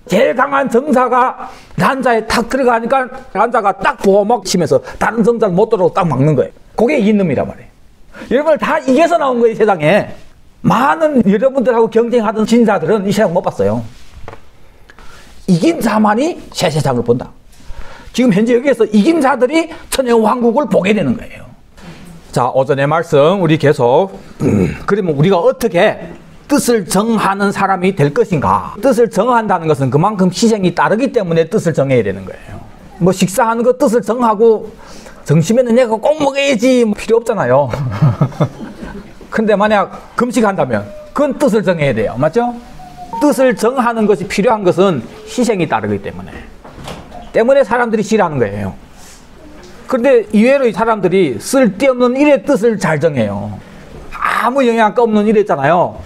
제일 강한 정사가 난자에 탁 들어가니까 난자가 딱 보호막 치면서 다른 정자를 못 들어오고 딱 막는 거예요. 그게 이긴 놈이란 말이에요. 여러분을 다 이겨서 나온 거예요, 세상에. 많은 여러분들하고 경쟁하던 진사들은 이 세상 못 봤어요. 이긴 자만이 새 세상을 본다. 지금 현재 여기에서 이긴 자들이 천연왕국을 보게 되는 거예요. 자, 오전의 말씀 우리 계속 그러면 우리가 어떻게 뜻을 정하는 사람이 될 것인가. 뜻을 정한다는 것은 그만큼 희생이 따르기 때문에 뜻을 정해야 되는 거예요. 뭐 식사하는 거 뜻을 정하고 점심에는 내가 꼭 먹어야지 필요 없잖아요. 근데 만약 금식한다면 그건 뜻을 정해야 돼요. 맞죠? 뜻을 정하는 것이 필요한 것은 희생이 따르기 때문에 사람들이 싫어하는 거예요. 그런데 의외로 사람들이 쓸데없는 일의 뜻을 잘 정해요. 아무 영향가 없는 일 있잖아요.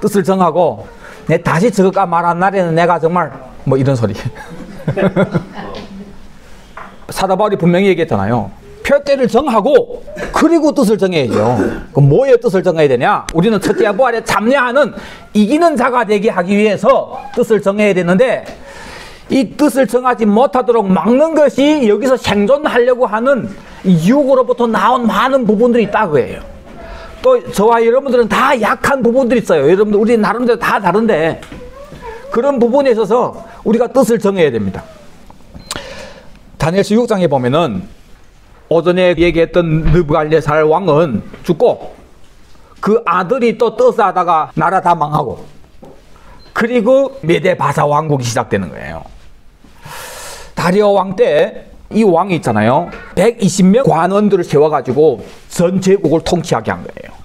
뜻을 정하고 내 다시 저거가 말한 날에는 내가 정말 뭐 이런 소리. 사도 바울이 분명히 얘기했잖아요. 표대를 정하고 그리고 뜻을 정해야죠. 그럼 뭐에 뜻을 정해야 되냐? 우리는 첫째 부활에 참여하는 이기는 자가 되게 하기 위해서 뜻을 정해야 되는데 이 뜻을 정하지 못하도록 막는 것이 여기서 생존하려고 하는 유혹으로부터 나온 많은 부분들이 있다 그예요. 또 저와 여러분들은 다 약한 부분들이 있어요. 여러분들 우리 나름대로 다 다른데 그런 부분에 있어서 우리가 뜻을 정해야 됩니다. 다니엘서 6장에 보면은 오전에 얘기했던 느부갓네살 왕은 죽고 그 아들이 또 떠서하다가 나라 다 망하고 그리고 메데 바사 왕국이 시작되는 거예요. 다리오 왕 때 이 왕이 있잖아요. 120명 관원들을 세워가지고 전 제국을 통치하게 한 거예요.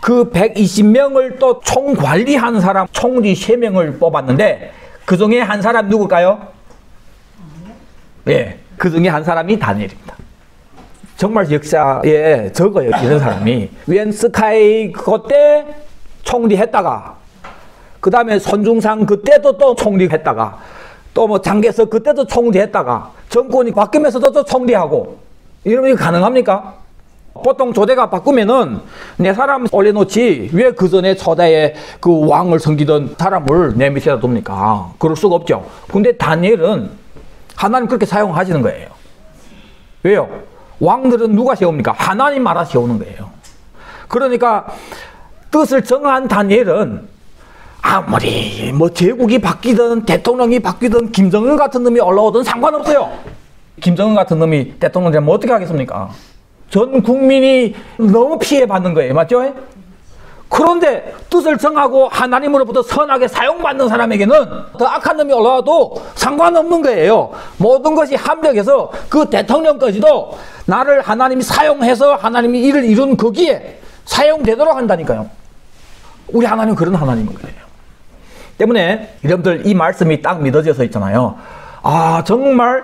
그 120명을 또 총관리하는 사람 총리 3명을 뽑았는데 그 중에 한 사람 누굴까요? 예, 그 중에 한 사람이 다니엘입니다. 정말 역사에 적어요, 이런 사람이. 웬 스카이 그때 총리 했다가 그 다음에 손중상 그때도 또 총리 했다가 또 뭐 장개석 그때도 총리 했다가 정권이 바뀌면서도 또 총리하고 이러면 이거 가능합니까? 보통 조대가 바꾸면은 내 사람 올려놓지 왜 그 전에 초대에 그 왕을 섬기던 사람을 내 밑에다 둡니까? 그럴 수가 없죠. 근데 다니엘은 하나님 그렇게 사용하시는 거예요. 왜요? 왕들은 누가 세웁니까? 하나님 말아 세우는 거예요. 그러니까 뜻을 정한 다니엘은 아무리 뭐 제국이 바뀌든 대통령이 바뀌든 김정은 같은 놈이 올라오든 상관없어요. 김정은 같은 놈이 대통령 되면 어떻게 하겠습니까? 전 국민이 너무 피해받는 거예요. 맞죠? 그런데 뜻을 정하고 하나님으로부터 선하게 사용받는 사람에게는 더 악한 놈이 올라와도 상관없는 거예요. 모든 것이 합력해서 그 대통령까지도 나를 하나님이 사용해서 하나님이 일을 이룬 거기에 사용되도록 한다니까요. 우리 하나님은 그런 하나님인 거예요. 때문에 여러분들 이 말씀이 딱 믿어져서 있잖아요. 아, 정말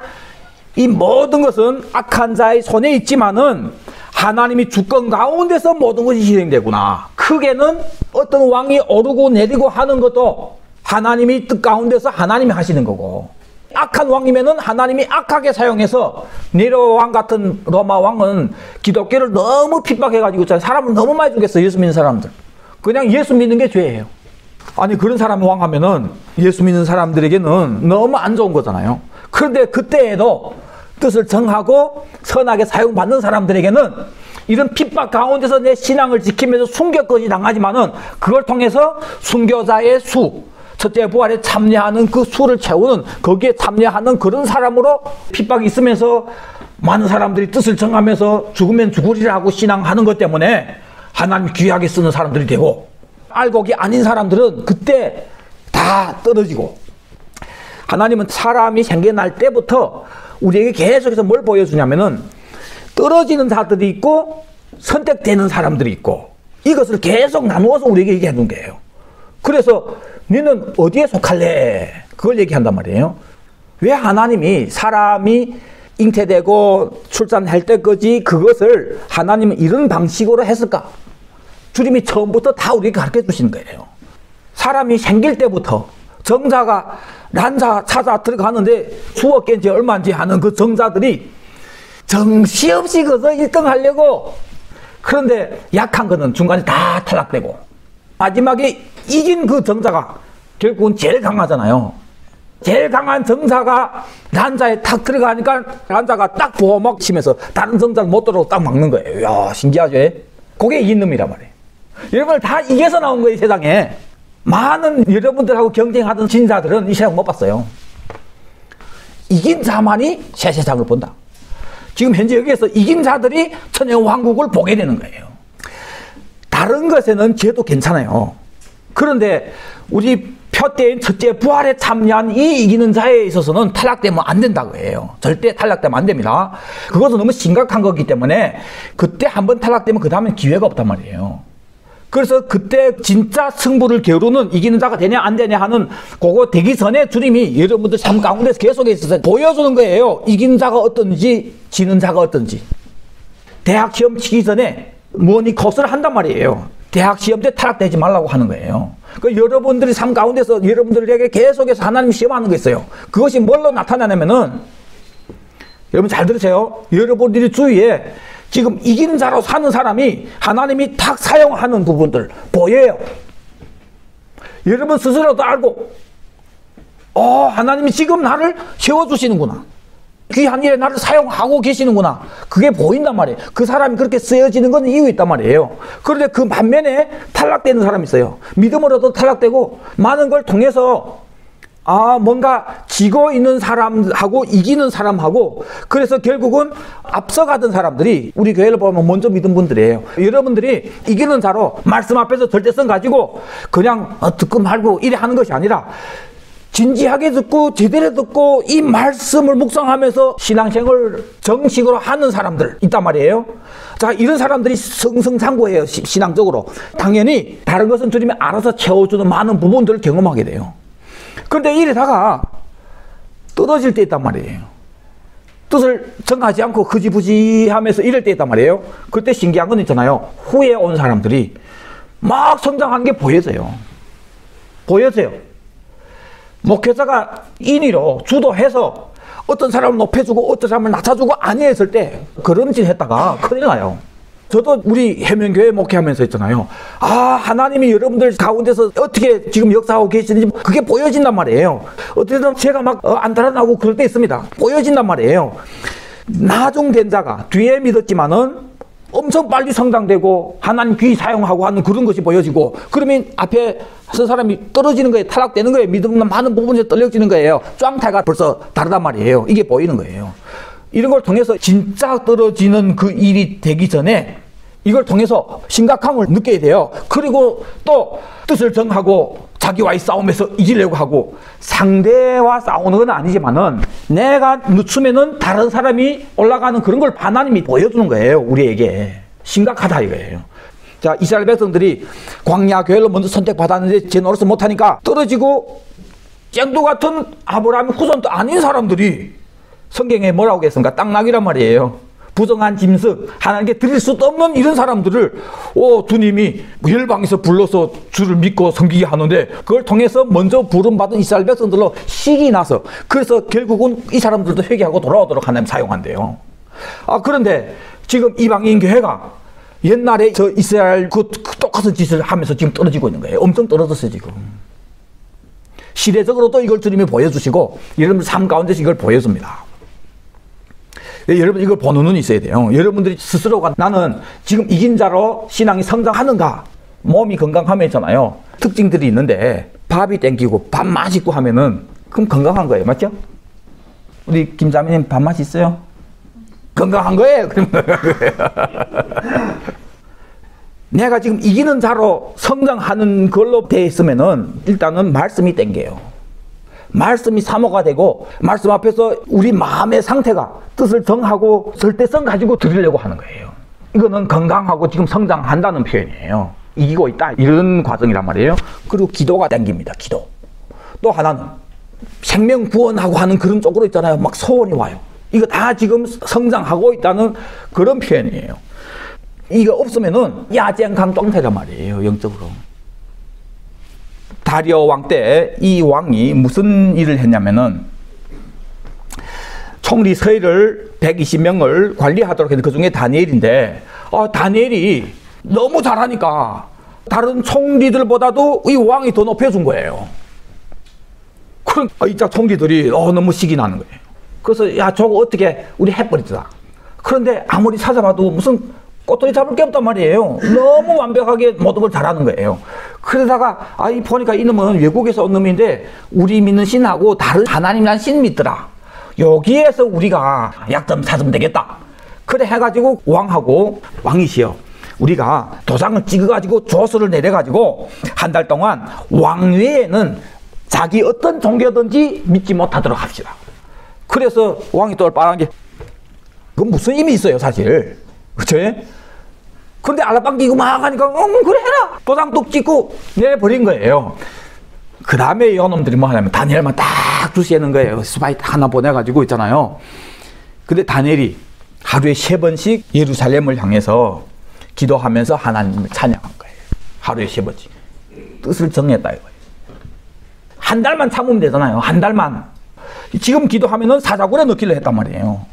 이 모든 것은 악한 자의 손에 있지만은 하나님이 주권 가운데서 모든 것이 실행되구나. 크게는 어떤 왕이 오르고 내리고 하는 것도 하나님이 뜻 가운데서 하나님이 하시는 거고, 악한 왕이면은 하나님이 악하게 사용해서 네로 왕 같은 로마 왕은 기독교를 너무 핍박해가지고 사람을 너무 많이 죽였어요. 예수 믿는 사람들. 그냥 예수 믿는 게 죄예요. 아니 그런 사람이 왕 하면은 예수 믿는 사람들에게는 너무 안 좋은 거잖아요. 그런데 그때에도 뜻을 정하고 선하게 사용받는 사람들에게는 이런 핍박 가운데서 내 신앙을 지키면서 순교까지 당하지만은 그걸 통해서 순교자의 수, 첫째 부활에 참여하는 그 수를 채우는, 거기에 참여하는 그런 사람으로 핍박이 있으면서 많은 사람들이 뜻을 정하면서 죽으면 죽으리라 하고 신앙하는 것 때문에 하나님 귀하게 쓰는 사람들이 되고, 알곡이 아닌 사람들은 그때 다 떨어지고, 하나님은 사람이 생겨날 때부터 우리에게 계속해서 뭘 보여주냐면은 떨어지는 자들이 있고 선택되는 사람들이 있고, 이것을 계속 나누어서 우리에게 얘기해 준 거예요. 그래서 너는 어디에 속할래? 그걸 얘기한단 말이에요. 왜 하나님이 사람이 잉태되고 출산할 때까지 그것을 하나님은 이런 방식으로 했을까? 주님이 처음부터 다 우리에게 가르쳐 주신 거예요. 사람이 생길 때부터 정자가 난자 찾아 들어가는데 수억 개인지 얼마인지 하는 그 정자들이 정시없이 그것을 1등 하려고, 그런데 약한 거는 중간에 다 탈락되고 마지막에 이긴 그 정자가 결국은 제일 강하잖아요. 제일 강한 정사가 난자에 탁 들어가니까 난자가 딱 보호막 치면서 다른 정자를 못 들어오고 딱 막는 거예요. 이야, 신기하죠? 그게 이긴 놈이란 말이에요. 여러분들 다 이겨서 나온 거예요, 세상에. 많은 여러분들하고 경쟁하던 진사들은 이 세상 못 봤어요. 이긴 자만이 새 세상을 본다. 지금 현재 여기에서 이긴 자들이 천연왕국을 보게 되는 거예요. 다른 것에는 제도 괜찮아요. 그런데 우리 표대인 첫째 부활에 참여한 이 이기는 자에 있어서는 탈락되면 안 된다고 해요. 절대 탈락되면 안 됩니다. 그것은 너무 심각한 거기 때문에 그때 한번 탈락되면 그 다음엔 기회가 없단 말이에요. 그래서 그때 진짜 승부를 겨루는 이기는 자가 되냐 안 되냐 하는 그거 되기 전에 주님이 여러분들 삶 가운데서 계속해 있어서 보여주는 거예요. 이기는 자가 어떤지 지는 자가 어떤지. 대학 시험 치기 전에 뭐니 코스를 한단 말이에요. 대학 시험 때 탈락되지 말라고 하는 거예요. 그 여러분들이 삶 가운데서 여러분들에게 계속해서 하나님 시험하는 게 있어요. 그것이 뭘로 나타나냐면은 여러분 잘 들으세요. 여러분들이 주위에 지금 이기는 자로 사는 사람이 하나님이 탁 사용하는 부분들 보여요. 여러분 스스로도 알고 하나님이 지금 나를 세워주시는구나. 귀한 일에 나를 사용하고 계시는구나. 그게 보인단 말이에요. 그 사람이 그렇게 쓰여지는 건 이유 있단 말이에요. 그런데 그 반면에 탈락되는 사람이 있어요. 믿음으로도 탈락되고 많은 걸 통해서 뭔가 지고 있는 사람하고 이기는 사람하고 그래서 결국은 앞서가던 사람들이 우리 교회를 보면 먼저 믿은 분들이에요. 여러분들이 이기는 자로 말씀 앞에서 절대성 가지고 그냥 듣고 말고 이래 하는 것이 아니라 진지하게 듣고 제대로 듣고 이 말씀을 묵상하면서 신앙생활을 정식으로 하는 사람들 있단 말이에요. 자, 이런 사람들이 승승장구해요. 신앙적으로. 당연히 다른 것은 주님이 알아서 채워주는 많은 부분들을 경험하게 돼요. 그런데 이러다가 떨어질 때 있단 말이에요. 뜻을 정하지 않고 흐지부지 하면서 이럴 때 있단 말이에요. 그때 신기한 건 있잖아요. 후에 온 사람들이 막 성장하는 게 보여져요. 보여져요. 목회자가 인위로 주도해서 어떤 사람을 높여주고 어떤 사람을 낮춰주고 아니했을 때 그런 짓 했다가 큰일 나요. 저도 우리 해면교회 목회하면서 있잖아요. 하나님이 여러분들 가운데서 어떻게 지금 역사하고 계시는지 그게 보여진단 말이에요. 어쨌든 제가 막 안 달아나고 그럴 때 있습니다. 보여진단 말이에요. 나중된 자가 뒤에 믿었지만은 엄청 빨리 성장되고 하나님 귀 사용하고 하는 그런 것이 보여지고 그러면 앞에 서 사람이 떨어지는 거예요. 탈락되는 거예요. 믿음은 많은 부분에서 떨어지는 거예요. 짱타가 벌써 다르단 말이에요. 이게 보이는 거예요. 이런 걸 통해서 진짜 떨어지는 그 일이 되기 전에 이걸 통해서 심각함을 느껴야 돼요. 그리고 또 뜻을 정하고 자기와의 싸움에서 이기려고 하고 상대와 싸우는 건 아니지만은 내가 늦추면은 다른 사람이 올라가는 그런 걸 하나님이 보여주는 거예요. 우리에게. 심각하다 이거예요. 자, 이스라엘 백성들이 광야 교회를 먼저 선택받았는데 제 노릇을 못하니까 떨어지고 쟁도 같은 아브라함의 후손도 아닌 사람들이 성경에 뭐라고 했습니까? 땅락이란 말이에요. 부정한 짐승, 하나님께 드릴 수도 없는 이런 사람들을 주님이 열방에서 불러서 주를 믿고 섬기게 하는데 그걸 통해서 먼저 부름받은 이스라엘 백성들로 식이 나서 그래서 결국은 이 사람들도 회개하고 돌아오도록 하나님 사용한대요. 그런데 지금 이방인 교회가 옛날에 저 이스라엘 그 똑같은 짓을 하면서 지금 떨어지고 있는 거예요. 엄청 떨어졌어요 지금. 시대적으로도 이걸 주님이 보여주시고 여러분들 삶 가운데서 이걸 보여줍니다. 여러분 이걸 보는 눈이 있어야 돼요. 여러분들이 스스로가 나는 지금 이긴 자로 신앙이 성장하는가 몸이 건강하면 있잖아요. 특징들이 있는데 밥이 땡기고 밥 맛있고 하면은 그럼 건강한 거예요. 맞죠? 우리 김자매님 밥 맛있어요? 건강한 거예요. 내가 지금 이기는 자로 성장하는 걸로 돼 있으면은 일단은 말씀이 땡겨요. 말씀이 사모가 되고 말씀 앞에서 우리 마음의 상태가 뜻을 정하고 절대성 가지고 드리려고 하는 거예요. 이거는 건강하고 지금 성장한다는 표현이에요. 이기고 있다 이런 과정이란 말이에요. 그리고 기도가 땡깁니다. 기도. 또 하나는 생명 구원하고 하는 그런 쪽으로 있잖아요. 막 소원이 와요. 이거 다 지금 성장하고 있다는 그런 표현이에요. 이거 없으면은 야쟁강똥태란 말이에요. 영적으로. 다리오 왕 때 이 왕이 무슨 일을 했냐면은 총리 서열을 120명을 관리하도록 했는데 그 중에 다니엘인데 다니엘이 너무 잘하니까 다른 총리들보다도 이 왕이 더 높여준 거예요. 그럼 이자 총리들이 너무 식이 나는 거예요. 그래서 야 저거 어떻게 우리 해버리자. 그런데 아무리 찾아봐도 무슨 꼬투리 잡을 게 없단 말이에요. 너무 완벽하게 모든 걸 잘하는 거예요. 그러다가 보니까 이놈은 외국에서 온 놈인데 우리 믿는 신하고 다른 하나님이란 신 믿더라. 여기에서 우리가 약점 찾으면 되겠다. 그래 해가지고 왕이시여 우리가 도장을 찍어가지고 조서를 내려가지고 한 달 동안 왕 외에는 자기 어떤 종교든지 믿지 못하도록 합시다. 그래서 왕이 또 빨간 게 그건 무슨 의미 있어요 사실. 그쵸? 근데 알라방기고 막 하니까 그래 해라 도장 뚝 찍고 내버린 거예요. 그 다음에 이놈들이 뭐 하냐면 다니엘만 딱 주시는 거예요. 스파이 하나 보내가지고 있잖아요. 근데 다니엘이 하루에 3번씩 예루살렘을 향해서 기도하면서 하나님을 찬양한 거예요. 하루에 3번씩 뜻을 정했다 이거예요. 한 달만 참으면 되잖아요. 한 달만. 지금 기도하면은 사자굴에 넣기로 했단 말이에요.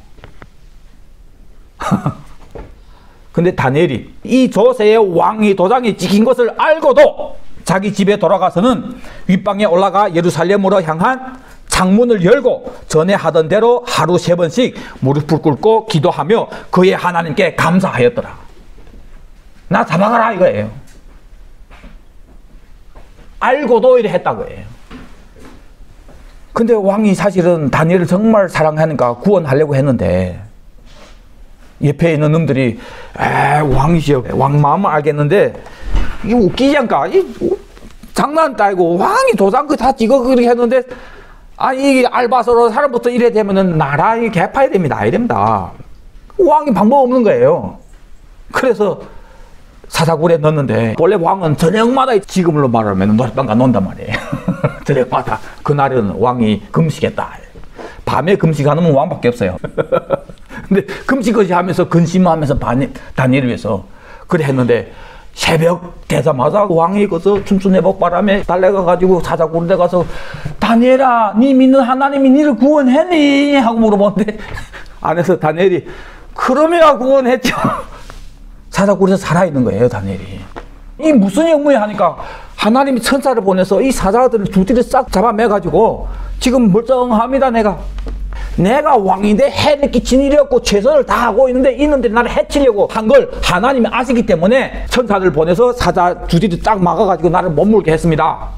근데 다니엘이 이 조세의 왕이 도장이 찍힌 것을 알고도 자기 집에 돌아가서는 윗방에 올라가 예루살렘으로 향한 창문을 열고 전에 하던 대로 하루 3번씩 무릎을 꿇고 기도하며 그의 하나님께 감사하였더라. 나 잡아가라 이거예요. 알고도 이래 했다고 해요. 근데 왕이 사실은 다니엘을 정말 사랑하니까 구원하려고 했는데 옆에 있는 놈들이 왕이시여 왕 마음을 알겠는데 이게 웃기지 않까? 장난 따이고 왕이 도장 다 찍어 그렇게 했는데 이 알바서로 사람부터 이래 되면은 나라 개파야 됩니다. 이랍니다. 왕이 방법 없는 거예요. 그래서 사자굴에 넣었는데 원래 왕은 저녁마다 지금으로 말하면 노래방 가 논단 말이에요. 저녁마다 그날은 왕이 금식했다. 밤에 금식 안 하면 왕밖에 없어요. 근데 금식까지 하면서 근심하면서 다니엘을 위해서 그래 했는데 새벽 되자마자 왕이 거기서 춤추는 내복바람에 달려가가지고 사자굴에 가서 다니엘아 니 믿는 하나님이 니를 구원했니? 하고 물어보는데 안에서 다니엘이 그러면 구원했죠. 사자굴에서 살아있는 거예요 다니엘이. 이 무슨 영무야 하니까 하나님이 천사를 보내서 이 사자들을 두드려 싹 잡아매가지고 지금 멀쩡합니다. 내가 왕인데 해를 끼친 일이 없고 최선을 다하고 있는데 이놈들이 나를 해치려고 한 걸 하나님이 아시기 때문에 천사를 보내서 사자 두드려 딱 막아가지고 나를 못 물게 했습니다.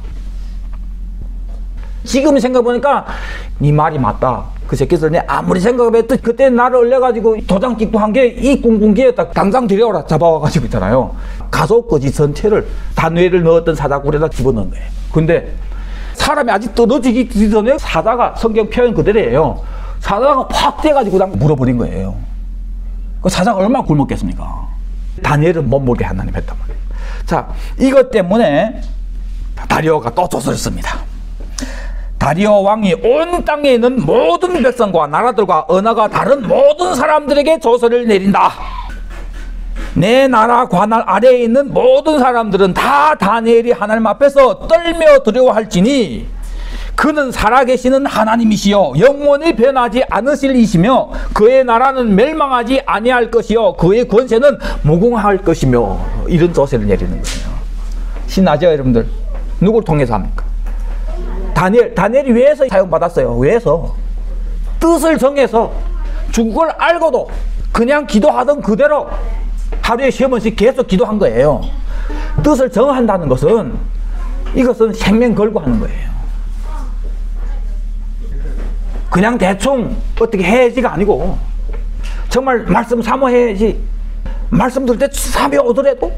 지금 생각해보니까 네 말이 맞다. 그 새끼들 내 아무리 생각해도 그때 나를 얼려가지고 도장 찍고 한 게 이 공군기에다 당장 들여오라 잡아와가지고 있잖아요. 가속거지 전체를 다니엘을 넣었던 사자굴에다 집어넣은 거예요. 근데 사람이 아직 떨어지기 전에 사자가 성경 표현 그대로예요. 사자가 팍 떼가지고 그냥 물어버린 거예요. 그 사자가 얼마나 굶었겠습니까? 다니엘은 못 물게 하나님 했단 말이에요. 자, 이것 때문에 다리오가 또 조서를 씁니다. 다리오 왕이 온 땅에 있는 모든 백성과 나라들과 언어가 다른 모든 사람들에게 조서를 내린다. 내 나라 관할 아래에 있는 모든 사람들은 다 다니엘이 하나님 앞에서 떨며 두려워할지니 그는 살아계시는 하나님이시여 영원히 변하지 않으실 이시며 그의 나라는 멸망하지 아니할 것이요 그의 권세는 무궁할 것이며 이런 조서를 내리는 거예요. 신나죠 여러분들? 누굴 통해서 합니까? 다니엘이 왜서 사용받았어요? 왜서? 뜻을 정해서 죽을 걸 알고도 그냥 기도하던 그대로 하루에 3번씩 계속 기도한 거예요. 뜻을 정한다는 것은 이것은 생명 걸고 하는 거예요. 그냥 대충 어떻게 해야지가 아니고 정말 말씀 사모해야지. 말씀 들을 때 사비 오더라도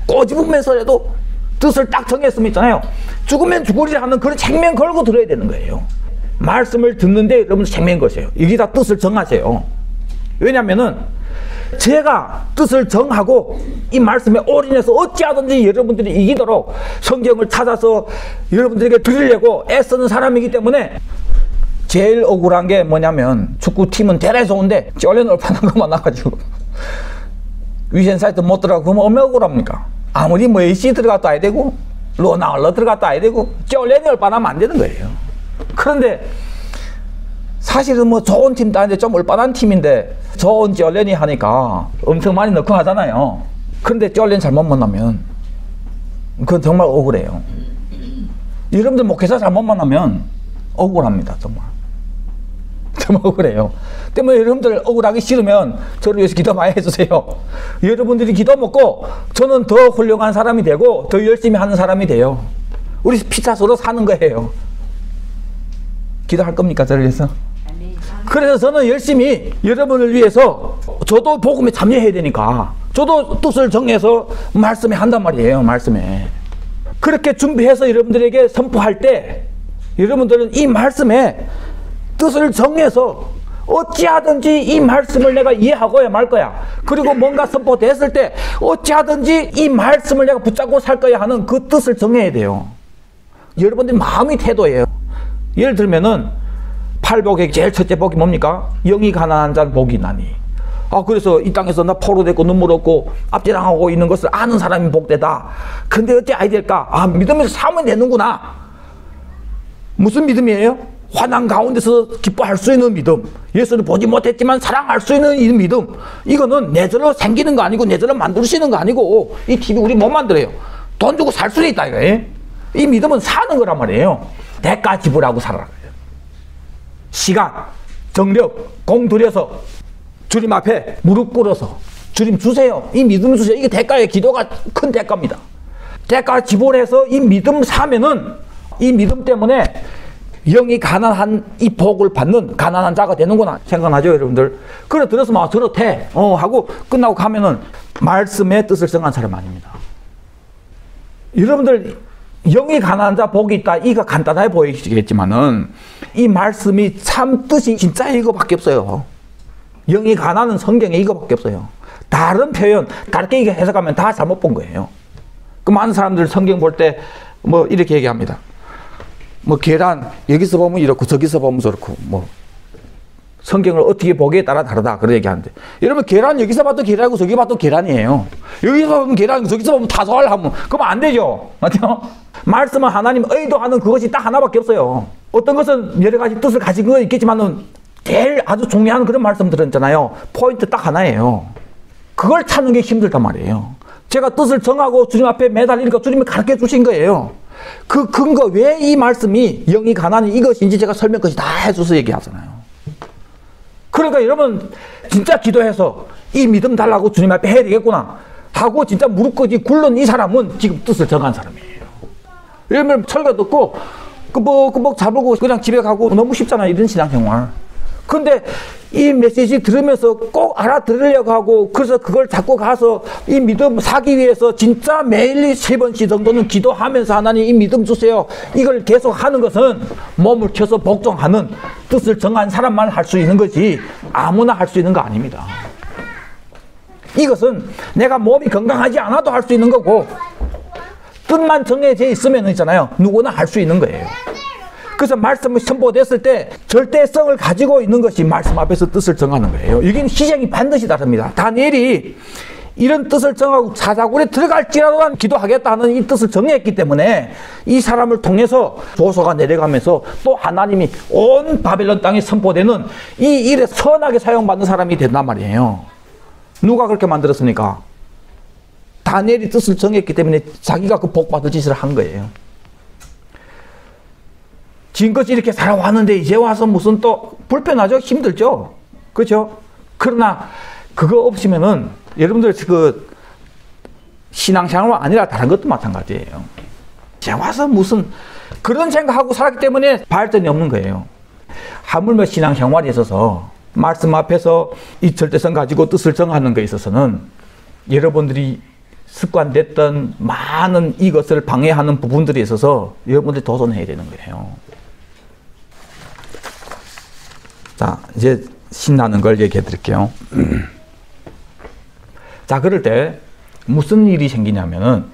꼬집으면서라도 뜻을 딱 정했으면 있잖아요. 죽으면 죽으리라 하는 그런 생명 걸고 들어야 되는 거예요. 말씀을 듣는데 여러분 생명 거세요. 여기다 뜻을 정하세요. 왜냐면은 제가 뜻을 정하고 이 말씀에 올인해서 어찌하든지 여러분들이 이기도록 성경을 찾아서 여러분들에게 드리려고 애쓰는 사람이기 때문에 제일 억울한 게 뭐냐면 축구팀은 대단히 좋은데 쫄려는 얼판한 것만 나가지고 위센 사이트 못 들어가고 그러면 얼마나 억울합니까? 아무리 뭐 AC 들어갔다 와야 되고 로나울러 들어갔다 와야 되고 쫄려는 얼판하면 안 되는 거예요. 그런데 사실은 뭐 좋은 팀도 아닌데 좀 얼빠난 팀인데 좋은 쫄렌이 하니까 엄청 많이 넣고 하잖아요. 그런데 쫄렌 잘못 만나면 그건 정말 억울해요. 여러분들 목회자 잘못 만나면 억울합니다, 정말. 정말 억울해요. 때문에 여러분들 억울하기 싫으면 저를 위해서 기도 많이 해주세요. 여러분들이 기도 먹고 저는 더 훌륭한 사람이 되고 더 열심히 하는 사람이 돼요. 우리 피차서로 사는 거예요. 기도할 겁니까, 저를 위해서? 그래서 저는 열심히 여러분을 위해서 저도 복음에 참여해야 되니까 저도 뜻을 정해서 말씀에 한단 말이에요. 말씀에. 그렇게 준비해서 여러분들에게 선포할 때 여러분들은 이 말씀에 뜻을 정해서 어찌하든지 이 말씀을 내가 이해하고야 말 거야. 그리고 뭔가 선포됐을 때 어찌하든지 이 말씀을 내가 붙잡고 살 거야 하는 그 뜻을 정해야 돼요. 여러분들 마음의 태도예요. 예를 들면은 팔복의 제일 첫째 복이 뭡니까? 영이 가난한 자는 복이 나니. 그래서 이 땅에서 나 포로됐고 눈물 없고 앞지랑하고 있는 것을 아는 사람이 복되다. 근데 어찌 아야 될까? 믿음에서 사면 되는구나. 무슨 믿음이에요? 환난 가운데서 기뻐할 수 있는 믿음. 예수를 보지 못했지만 사랑할 수 있는 이 믿음. 이거는 내절로 생기는 거 아니고 내절로 만드시는 거 아니고 이 TV 우리 못 만들어요. 돈 주고 살 수는 있다 이거예요. 이 믿음은 사는 거란 말이에요. 대가 지불하고 살아라. 시간, 정력, 공 들여서 주님 앞에 무릎 꿇어서 주님 주세요. 이 믿음 주세요. 이게 대가의 기도가 큰 대가입니다. 대가 지불해서 이 믿음 사면은 이 믿음 때문에 영이 가난한 이 복을 받는 가난한 자가 되는구나 생각나죠, 여러분들? 그래 들었으면 저렇대 하고 끝나고 가면은 말씀의 뜻을 정한 사람 아닙니다. 여러분들 영이 가난한 자 복이 있다 이거 간단해 보이시겠지만은 이 말씀이 참 뜻이 진짜 이거밖에 없어요. 영이 가난한 성경에 이거밖에 없어요. 다른 표현 다르게 해석하면 다 잘못 본 거예요. 그 많은 사람들 성경 볼 때 뭐 이렇게 얘기합니다. 뭐 계란 여기서 보면 이렇고 저기서 보면 저렇고 뭐 성경을 어떻게 보기에 따라 다르다 그런 얘기하는데 여러분 계란 여기서 봐도 계란이고 저기 봐도 계란이에요. 여기서 보면 계란이고 저기서 보면 다소할 하면 그러면 안 되죠. 맞죠? 말씀은 하나님 의도하는 그것이 딱 하나밖에 없어요. 어떤 것은 여러 가지 뜻을 가진 건 있겠지만은 제일 아주 중요한 그런 말씀들은 있잖아요. 포인트 딱 하나예요. 그걸 찾는 게 힘들단 말이에요. 제가 뜻을 정하고 주님 앞에 매달리니까 주님이 가르쳐 주신 거예요. 그 근거 왜 이 말씀이 영이 가난이 이것인지 제가 설명까지 다 해줘서 얘기하잖아요. 그러니까 여러분 진짜 기도해서 이 믿음 달라고 주님 앞에 해야 되겠구나 하고 진짜 무릎 꿇지 굴른 이 사람은 지금 뜻을 정한 사람이에요. 여러분 설교 듣고 끄벅끄벅 잡고 그냥 집에 가고 너무 쉽잖아요. 이런 신앙생활. 근데 이 메시지 들으면서 꼭 알아들으려고 하고 그래서 그걸 잡고 가서 이 믿음 사기 위해서 진짜 매일 3번씩 정도는 기도하면서 하나님 이 믿음 주세요. 이걸 계속 하는 것은 몸을 켜서 복종하는 뜻을 정한 사람만 할 수 있는 거지 아무나 할 수 있는 거 아닙니다. 이것은 내가 몸이 건강하지 않아도 할 수 있는 거고 뜻만 정해져 있으면 있잖아요. 누구나 할 수 있는 거예요. 그래서 말씀이 선포됐을 때 절대성을 가지고 있는 것이 말씀 앞에서 뜻을 정하는 거예요. 여기는 희생이 반드시 다릅니다. 다니엘이 이런 뜻을 정하고 사자굴에 들어갈지라도 기도하겠다는 이 뜻을 정했기 때문에 이 사람을 통해서 조서가 내려가면서 또 하나님이 온 바벨론 땅에 선포되는 이 일에 선하게 사용받는 사람이 된단 말이에요. 누가 그렇게 만들었습니까? 다니엘이 뜻을 정했기 때문에 자기가 그 복받을 짓을 한 거예요. 지금까지 이렇게 살아왔는데 이제 와서 무슨 또 불편하죠? 힘들죠? 그렇죠? 그러나 그거 없으면은 여러분들 그 신앙생활 아니라 다른 것도 마찬가지예요. 이제 와서 무슨 그런 생각하고 살았기 때문에 발전이 없는 거예요. 하물며 신앙생활에 있어서 말씀 앞에서 이 절대성 가지고 뜻을 정하는 것에 있어서는 여러분들이 습관됐던 많은 이것을 방해하는 부분들이 있어서 여러분들이 도전해야 되는 거예요. 자, 이제 신나는 걸 얘기해 드릴게요. 자, 그럴 때 무슨 일이 생기냐면은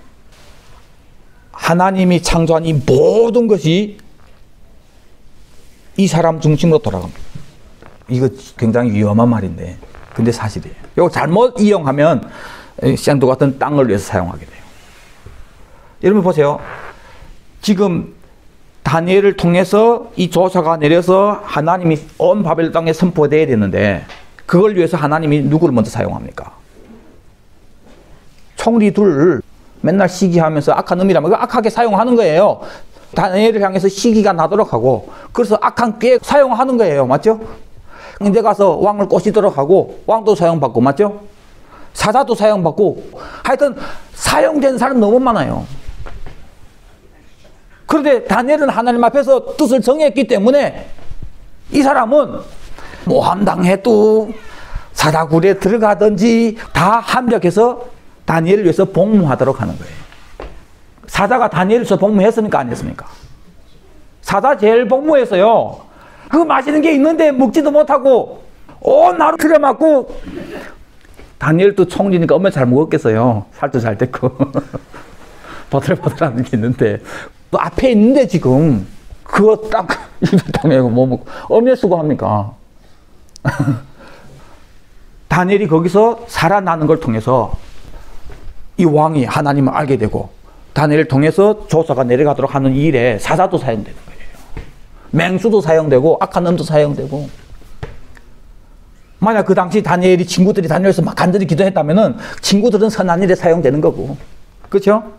하나님이 창조한 이 모든 것이 이 사람 중심으로 돌아갑니다. 이거 굉장히 위험한 말인데 근데 사실이에요. 이거 잘못 이용하면 생도 같은 땅을 위해서 사용하게 돼요. 여러분 보세요. 지금 다니엘을 통해서 이 조사가 내려서 하나님이 온 바벨 땅에 선포되어야 되는데 그걸 위해서 하나님이 누구를 먼저 사용합니까? 총리 둘 맨날 시기하면서 악한 의미라면 악하게 사용하는 거예요. 다니엘을 향해서 시기가 나도록 하고, 그래서 악한 꾀 사용하는 거예요. 맞죠? 이제 가서 왕을 꼬시도록 하고, 왕도 사용받고, 맞죠? 사자도 사용받고, 하여튼 사용된 사람 너무 많아요. 그런데 다니엘은 하나님 앞에서 뜻을 정했기 때문에 이 사람은 모함당해도 사다구리에 들어가든지 다 합력해서 다니엘을 위해서 복무하도록 하는 거예요. 사자가 다니엘을 위해서 복무했습니까? 안 했습니까? 사자 제일 복무했어요. 그 맛있는 게 있는데 먹지도 못하고 온 하루 들여맞고, 다니엘도 총리니까 얼마나 잘 먹었겠어요. 살도 잘 됐고 버들버들한 게 있는데, 또 앞에 있는데 지금 그거 딱 입에 딱 메고 뭐 먹고 얼마나 수고합니까? 다니엘이 거기서 살아나는 걸 통해서 이 왕이 하나님을 알게 되고, 다니엘을 통해서 조사가 내려가도록 하는 이 일에 사자도 사용되는 거예요. 맹수도 사용되고 악한 놈도 사용되고. 만약 그 당시 다니엘이 친구들이 다니엘에서 막 간절히 기도했다면은 친구들은 선한 일에 사용되는 거고. 그렇죠?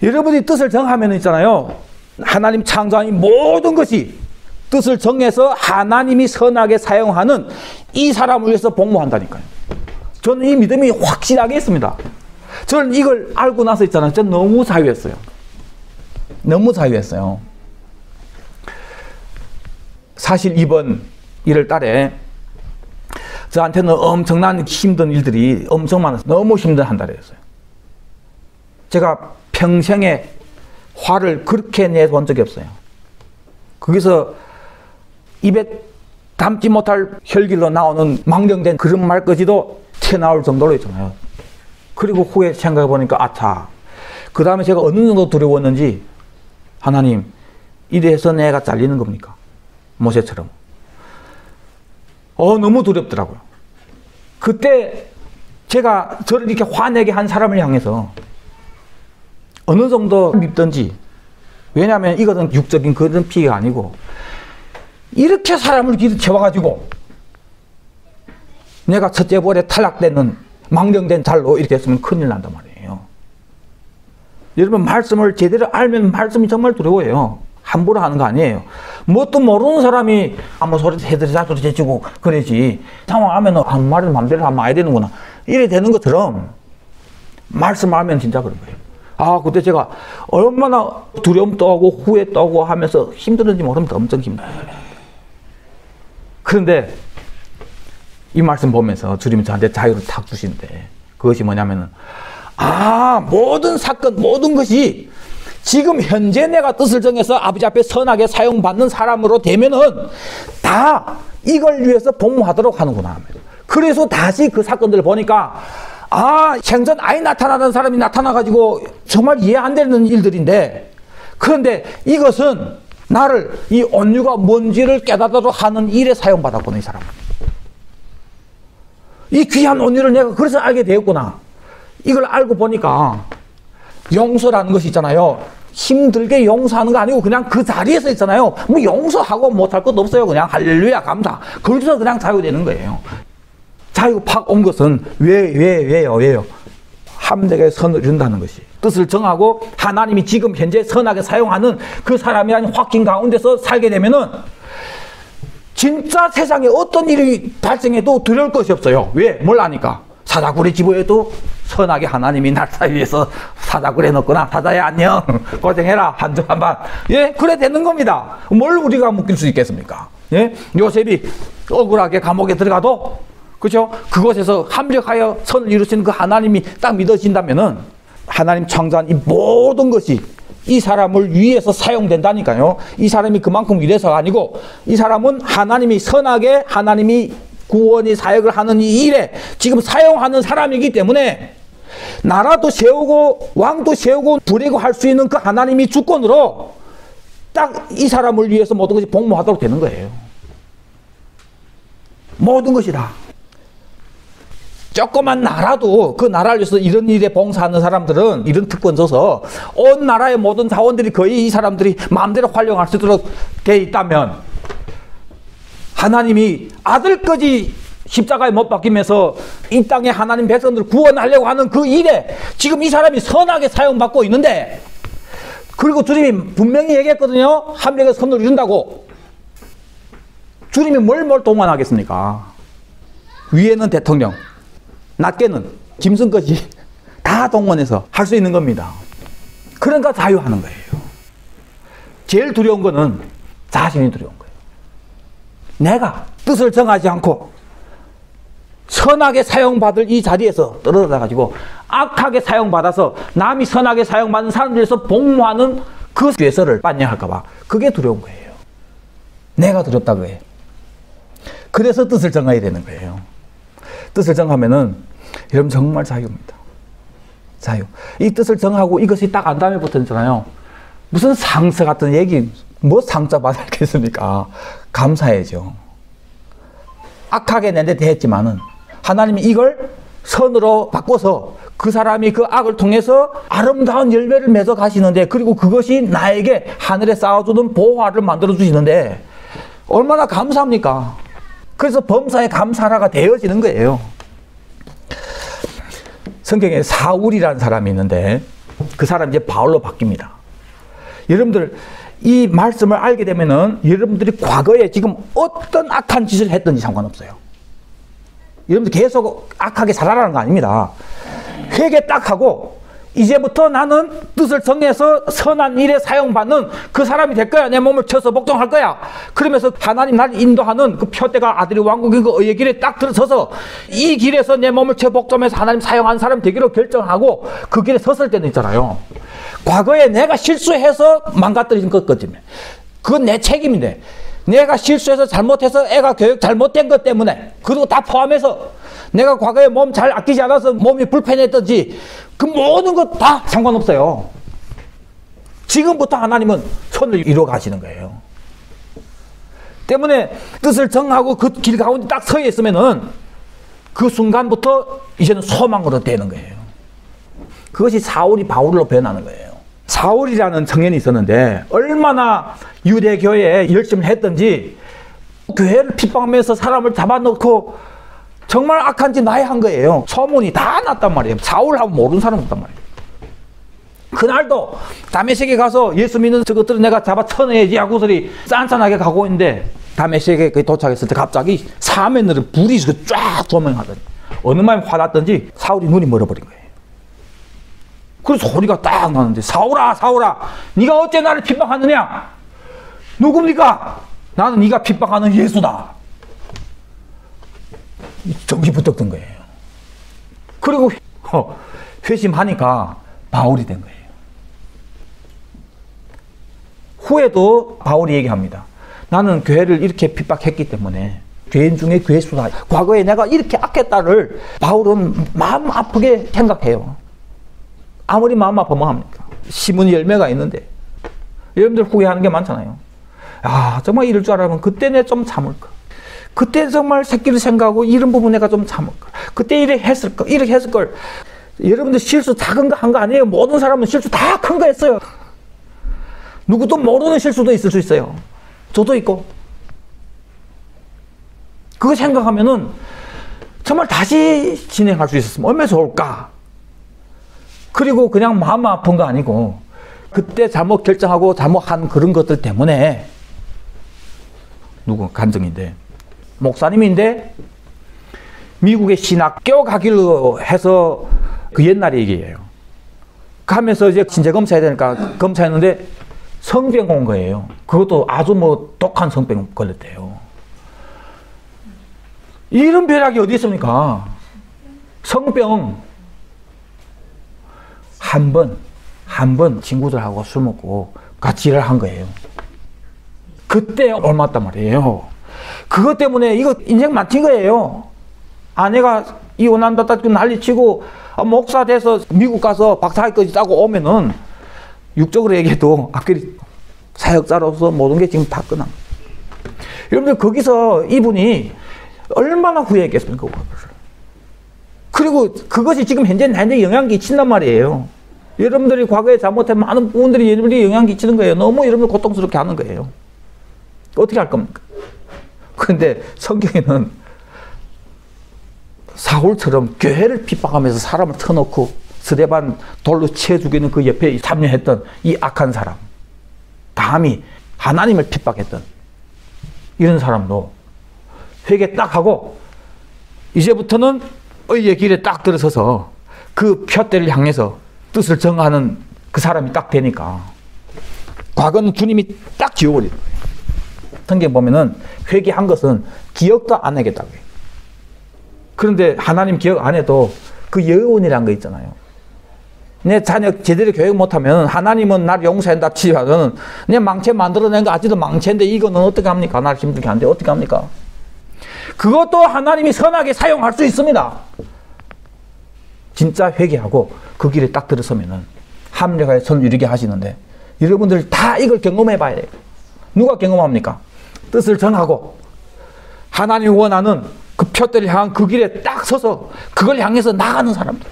여러분이 뜻을 정하면 있잖아요. 하나님 창조한 모든 것이 뜻을 정해서 하나님이 선하게 사용하는 이 사람을 위해서 복무한다니까요. 저는 이 믿음이 확실하게 있습니다. 저는 이걸 알고 나서 있잖아요. 저는 너무 자유했어요. 너무 자유했어요. 사실 이번 1월 달에 저한테는 엄청난 힘든 일들이 엄청 많았어요. 너무 힘든 한 달이었어요. 제가 평생에 화를 그렇게 내본 적이 없어요. 거기서 입에 담지 못할 혈길로 나오는 망령된 그런 말까지도 튀어나올 정도로 있잖아요. 그리고 후에 생각해 보니까 아차. 그 다음에 제가 어느 정도 두려웠는지, 하나님, 이래서 내가 잘리는 겁니까? 모세처럼. 너무 두렵더라고요. 그때 제가 저를 이렇게 화내게 한 사람을 향해서 어느 정도 밉던지, 왜냐하면 이것은 육적인 그런 피해가 아니고, 이렇게 사람을 길쳐와가지고 내가 첫째 볼에 탈락되는 망령된 잘로 이렇게 했으면 큰일 난단 말이에요. 여러분, 말씀을 제대로 알면 말씀이 정말 두려워요. 함부로 하는 거 아니에요. 뭣도 모르는 사람이 아무 소리 해들이 자소리 제치고 그러지, 상황 알면 아무 말을 맘대로 하면 안 되는구나 이래 되는 것처럼 말씀 알면 진짜 그런 거예요. 그때 제가 얼마나 두려움도 하고 후회도 하고 하면서 힘들었는지 모르면 엄청 힘들어요. 그런데 이 말씀 보면서 주님이 저한테 자유를 탁 주시는데, 그것이 뭐냐면은, 모든 사건, 모든 것이 지금 현재 내가 뜻을 정해서 아버지 앞에 선하게 사용받는 사람으로 되면은 다 이걸 위해서 복무하도록 하는구나. 그래서 다시 그 사건들을 보니까, 생전 아예 나타나는 사람이 나타나가지고 정말 이해 안 되는 일들인데, 그런데 이것은 나를 이 온유가 뭔지를 깨닫도록 하는 일에 사용받았구나, 이 사람은. 이 귀한 온유를 내가 그래서 알게 되었구나. 이걸 알고 보니까 용서라는 것이 있잖아요. 힘들게 용서하는 거 아니고 그냥 그 자리에서 있잖아요. 뭐 용서하고 못할 것도 없어요. 그냥 할렐루야 감사. 그래서 그냥 자유되는 거예요. 자유 팍 온 것은 왜요? 함대에 선을 준다는 것이, 뜻을 정하고 하나님이 지금 현재 선하게 사용하는 그 사람이라는 확신 가운데서 살게 되면은 진짜 세상에 어떤 일이 발생해도 두려울 것이 없어요. 왜? 뭘 아니까? 사자굴에 집어해도 선하게 하나님이 날 위해서 사자굴에 넣거나, 사자야 안녕 고생해라 한 주 한번, 그래 되는 겁니다. 뭘 우리가 묶일 수 있겠습니까? 요셉이 억울하게 감옥에 들어가도, 그렇죠? 그곳에서 합력하여 선을 이루시는 그 하나님이 딱 믿어진다면은 하나님 창조한 이 모든 것이 이 사람을 위해서 사용된다니까요. 이 사람이 그만큼 이래서가 아니고, 이 사람은 하나님이 선하게, 하나님이 구원이 사역을 하는 이 일에 지금 사용하는 사람이기 때문에 나라도 세우고 왕도 세우고 부리고 할 수 있는 그 하나님이 주권으로 딱 이 사람을 위해서 모든 것이 복무하도록 되는 거예요. 모든 것이 다. 조그만 나라도 그 나라를 위해서 이런 일에 봉사하는 사람들은 이런 특권 줘서 온 나라의 모든 자원들이 거의 이 사람들이 마음대로 활용할 수 있도록 돼 있다면, 하나님이 아들까지 십자가에 못 박히면서 이 땅에 하나님 백성들을 구원하려고 하는 그 일에 지금 이 사람이 선하게 사용받고 있는데, 그리고 주님이 분명히 얘기했거든요. 함령의 선을 이룬다고. 주님이 뭘 동원하겠습니까? 위에는 대통령, 낮게는 짐승까지 다 동원해서 할 수 있는 겁니다. 그러니까 자유하는 거예요. 제일 두려운 거는 자신이 두려운 거예요. 내가 뜻을 정하지 않고 선하게 사용받을 이 자리에서 떨어져가지고 악하게 사용받아서 남이 선하게 사용받는 사람들에서 복무하는 그 죄서를 반영할까봐 그게 두려운 거예요. 내가 두렵다 그거예요. 그래서 뜻을 정해야 되는 거예요. 뜻을 정하면은 여러분 정말 자유입니다. 자유. 이 뜻을 정하고 이것이 딱 안 다음에 붙었잖아요. 무슨 상처 같은 얘기, 뭐 상처 받았겠습니까? 감사해야죠. 악하게 내 데 대했지만은 하나님이 이걸 선으로 바꿔서 그 사람이 그 악을 통해서 아름다운 열매를 맺어 가시는데, 그리고 그것이 나에게 하늘에 쌓아주는 보화를 만들어 주시는데 얼마나 감사합니까? 그래서 범사에 감사라가 되어지는 거예요. 성경에 사울이라는 사람이 있는데 그 사람이 이제 바울로 바뀝니다. 여러분들 이 말씀을 알게 되면은 여러분들이 과거에 지금 어떤 악한 짓을 했든지 상관없어요. 여러분들 계속 악하게 살아라는 거 아닙니다. 회개 딱 하고 이제부터 나는 뜻을 정해서 선한 일에 사용받는 그 사람이 될 거야. 내 몸을 쳐서 복종할 거야. 그러면서 하나님 나를 인도하는 그 표대가 아들이 왕국인 그 의의 길에 딱 들어서서 이 길에서 내 몸을 쳐 복종해서 하나님 사용한 사람 되기로 결정하고 그 길에 섰을 때는 있잖아요. 과거에 내가 실수해서 망가뜨린 것거든요. 그건 내 책임인데 내가 실수해서 잘못해서 애가 교육 잘못된 것 때문에, 그리고 다 포함해서 내가 과거에 몸 잘 아끼지 않아서 몸이 불편했든지 그 모든 것 다 상관없어요. 지금부터 하나님은 선을 이루어 가시는 거예요. 때문에 뜻을 정하고 그 길 가운데 딱 서 있으면은 그 순간부터 이제는 소망으로 되는 거예요. 그것이 사울이 바울로 변하는 거예요. 사울이라는 청년이 있었는데 얼마나 유대교회에 열심히 했든지 교회를 핍박하면서 사람을 잡아놓고 정말 악한 짓 많이 한 거예요. 소문이 다 났단 말이에요. 사울하고 모르는 사람 없단 말이에요. 그날도 다메섹에 가서 예수 믿는 저것들은 내가 잡아 쳐내야지 하고서리 짠짠하게 가고 있는데 다메섹에 도착했을 때 갑자기 사면으로 불이 쫙 조명하더니 어느 마음에 화났던지 사울이 눈이 멀어버린 거예요. 그래서 소리가 딱 나는데 사울아 사울아 네가 어째 나를 핍박하느냐? 누굽니까? 나는 네가 핍박하는 예수다. 정신 부쩍 든 거예요. 그리고 회심하니까 바울이 된 거예요. 후에도 바울이 얘기합니다. 나는 교회를 이렇게 핍박했기 때문에 죄인 중에 괴수다. 과거에 내가 이렇게 악했다를 바울은 마음 아프게 생각해요. 아무리 마음 아프면 합니까? 심은 열매가 있는데 여러분들 후회하는 게 많잖아요. 아 정말 이럴 줄 알았으면 그때 내 좀 참을까. 그때 정말 새끼를 생각하고 이런 부분 내가 좀 참을까. 그때 이렇게 했을까. 이렇게 했을걸. 여러분들 실수 작은 거 한 거 아니에요. 모든 사람은 실수 다 큰 거 했어요. 누구도 모르는 실수도 있을 수 있어요. 저도 있고. 그거 생각하면은 정말 다시 진행할 수 있었으면 얼마나 좋을까. 그리고 그냥 마음 아픈 거 아니고 그때 잘못 결정하고 잘못한 그런 것들 때문에 누구 간증인데 목사님인데 미국의 신학교 가기로 해서 그 옛날 얘기예요. 가면서 이제 신체 검사해야 되니까 검사했는데 성병 온 거예요. 그것도 아주 뭐 독한 성병 걸렸대요. 이런 벼락이 어디 있습니까? 성병. 한 번 친구들하고 술 먹고 같이 일을 한 거예요. 그때 옮았단 말이에요. 그것 때문에 이거 인생 망친 거예요. 아내가 이혼한다 난리치고 목사 돼서 미국 가서 박사학위까지 따고 오면은 육적으로 얘기해도 앞길이 사역자로서 모든 게 지금 다 끝난 거예요. 여러분들 거기서 이분이 얼마나 후회했겠습니까? 그리고 그것이 지금 현재 나한테 영향 끼친단 말이에요. 여러분들이 과거에 잘못한 많은 부분들이 여러분들이 영향 끼치는 거예요. 너무 여러분들 고통스럽게 하는 거예요. 어떻게 할 겁니까? 그런데 성경에는 사울처럼 교회를 핍박하면서 사람을 쳐놓고 스데반 돌로 쳐 죽이는 그 옆에 참여했던 이 악한 사람, 감히 하나님을 핍박했던 이런 사람도 회개 딱 하고 이제부터는 의의 길에 딱 들어서서 그 푯대를 향해서 뜻을 정하는 그 사람이 딱 되니까 과거는 주님이 딱 지워버리는 거예요. 성경 보면은 회개한 것은 기억도 안 하겠다고 해요. 그런데 하나님 기억 안 해도 그 여운이라는 거 있잖아요. 내 자녀 제대로 교육 못하면 하나님은 나를 용서한다 치면은 내 망체 만들어낸 거 아직도 망체인데 이거는 어떻게 합니까? 나를 힘들게 하는데 어떻게 합니까? 그것도 하나님이 선하게 사용할 수 있습니다. 진짜 회개하고 그 길에 딱 들어서면은 합력하여 선을 이루게 하시는데 여러분들 다 이걸 경험해 봐야 돼요. 누가 경험합니까? 뜻을 정하고 하나님이 원하는 그 푯대를 향한 그 길에 딱 서서 그걸 향해서 나가는 사람들.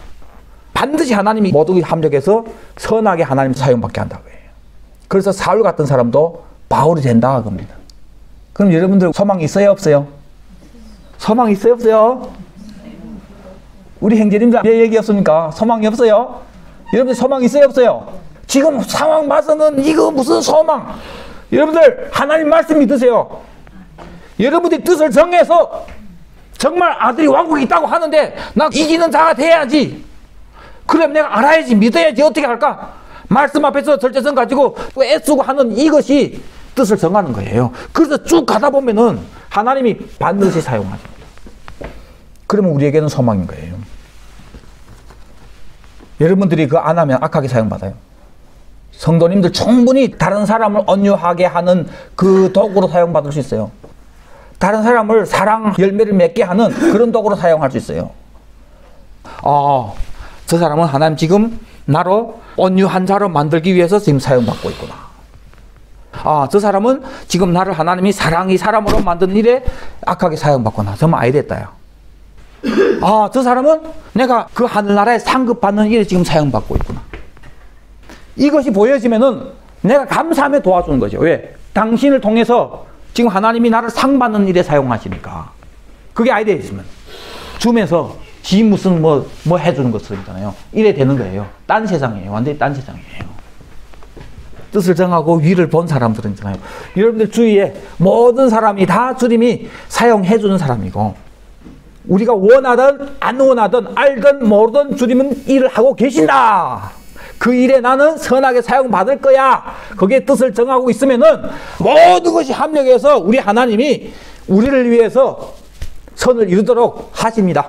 반드시 하나님이 모두 합력해서 선하게 하나님 사용받게 한다고 해요. 그래서 사울 같은 사람도 바울이 된다 겁니다. 그럼 여러분들 소망이 있어요, 없어요? 소망이 있어요, 없어요? 우리 형제님들 내 얘기였습니까? 소망이 없어요? 여러분들 소망이 있어요, 없어요? 지금 상황 봐서는 이거 무슨 소망? 여러분들 하나님 말씀 믿으세요. 여러분들이 뜻을 정해서 정말 아들이 왕국이 있다고 하는데 나 이기는 자가 돼야지. 그럼 내가 알아야지, 믿어야지. 어떻게 할까? 말씀 앞에서 절제성 가지고 또 애쓰고 하는 이것이 뜻을 정하는 거예요. 그래서 쭉 가다 보면은 하나님이 반드시 사용하십니다. 그러면 우리에게는 소망인 거예요. 여러분들이 그거 안 하면 악하게 사용받아요. 성도님들 충분히 다른 사람을 온유하게 하는 그 도구로 사용받을 수 있어요. 다른 사람을 사랑 열매를 맺게 하는 그런 도구로 사용할 수 있어요. 저 사람은 하나님 지금 나로 온유한 자로 만들기 위해서 지금 사용받고 있구나. 저 사람은 지금 나를 하나님이 사랑이 사람으로 만드는 일에 악하게 사용받구나. 정말 아이랬다요. 저 사람은 내가 그 하늘나라에 상급받는 일에 지금 사용받고 있구나. 이것이 보여지면은 내가 감사하며 도와주는 거죠. 왜? 당신을 통해서 지금 하나님이 나를 상 받는 일에 사용하시니까. 그게 아이디어 있으면 주면서 지 무슨 뭐 해주는 것들 있잖아요. 이래 되는 거예요. 딴 세상이에요. 완전히 딴 세상이에요. 뜻을 정하고 위를 본 사람들은 있잖아요. 여러분들 주위에 모든 사람이 다 주님이 사용해주는 사람이고, 우리가 원하든 안 원하든 알든 모르든 주님은 일을 하고 계신다. 그 일에 나는 선하게 사용받을 거야. 거기에 뜻을 정하고 있으면은 모든 것이 합력해서 우리 하나님이 우리를 위해서 선을 이루도록 하십니다.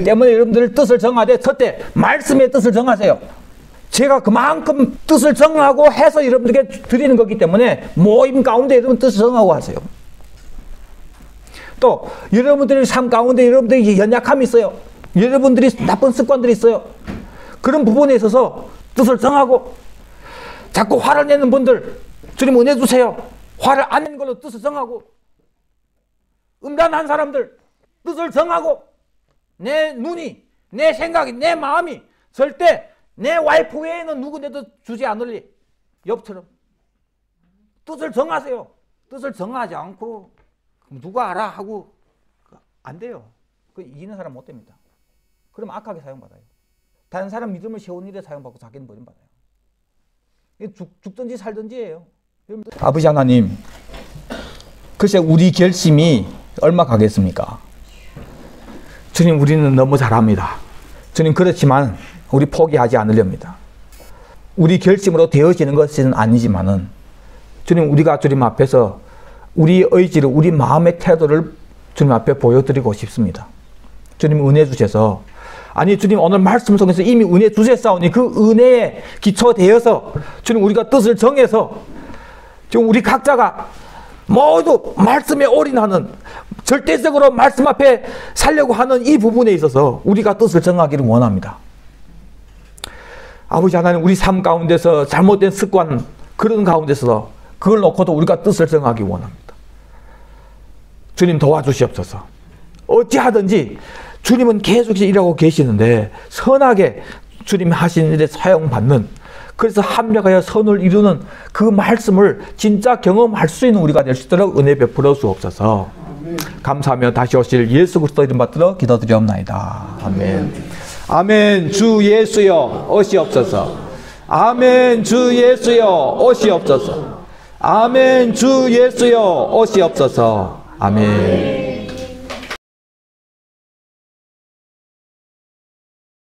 때문에 여러분들 뜻을 정하되 첫째 말씀의 뜻을 정하세요. 제가 그만큼 뜻을 정하고 해서 여러분들에게 드리는 거기 때문에 모임 가운데 여러분 뜻을 정하고 하세요. 또 여러분들의 삶 가운데 여러분들이 연약함이 있어요. 여러분들이 나쁜 습관들이 있어요. 그런 부분에 있어서 뜻을 정하고, 자꾸 화를 내는 분들 주님 은혜 주세요. 화를 안 내는 걸로 뜻을 정하고, 음란한 사람들 뜻을 정하고, 내 눈이, 내 생각이, 내 마음이 절대 내 와이프 외에는 누구한테도 주지 않을리. 욥처럼 뜻을 정하세요. 뜻을 정하지 않고 누가 알아 하고 안 돼요. 그 이기는 사람 못 됩니다. 그럼 악하게 사용받아요. 다른 사람 믿음을 세우는 일에 사용받고 자기는 버림받아요. 죽든지 살든지예요. 아버지 하나님, 글쎄 우리 결심이 얼마 가겠습니까? 주님, 우리는 너무 잘합니다. 주님, 그렇지만 우리 포기하지 않으렵니다. 우리 결심으로 되어지는 것은 아니지만은 주님, 우리가 주님 앞에서 우리 의지를, 우리 마음의 태도를 주님 앞에 보여드리고 싶습니다. 주님 은혜 주셔서, 아니 주님 오늘 말씀 속에서 이미 은혜 주셨사오니 그 은혜에 기초되어서 주님 우리가 뜻을 정해서 지금 우리 각자가 모두 말씀에 올인하는, 절대적으로 말씀 앞에 살려고 하는 이 부분에 있어서 우리가 뜻을 정하기를 원합니다. 아버지 하나님, 우리 삶 가운데서 잘못된 습관, 그런 가운데서 그걸 놓고도 우리가 뜻을 정하기 원합니다. 주님 도와주시옵소서. 어찌하든지 주님은 계속 일하고 계시는데 선하게 주님 하시는 일에 사용받는, 그래서 합력하여 선을 이루는 그 말씀을 진짜 경험할 수 있는 우리가 될 수 있도록 은혜 베풀어 주옵소서. 감사하며 다시 오실 예수 그리스도 이름 받들어 기도드리옵나이다. 아멘. 아멘. 주 예수여 오시옵소서. 아멘. 주 예수여 오시옵소서. 아멘. 주 예수여 오시옵소서. 아멘.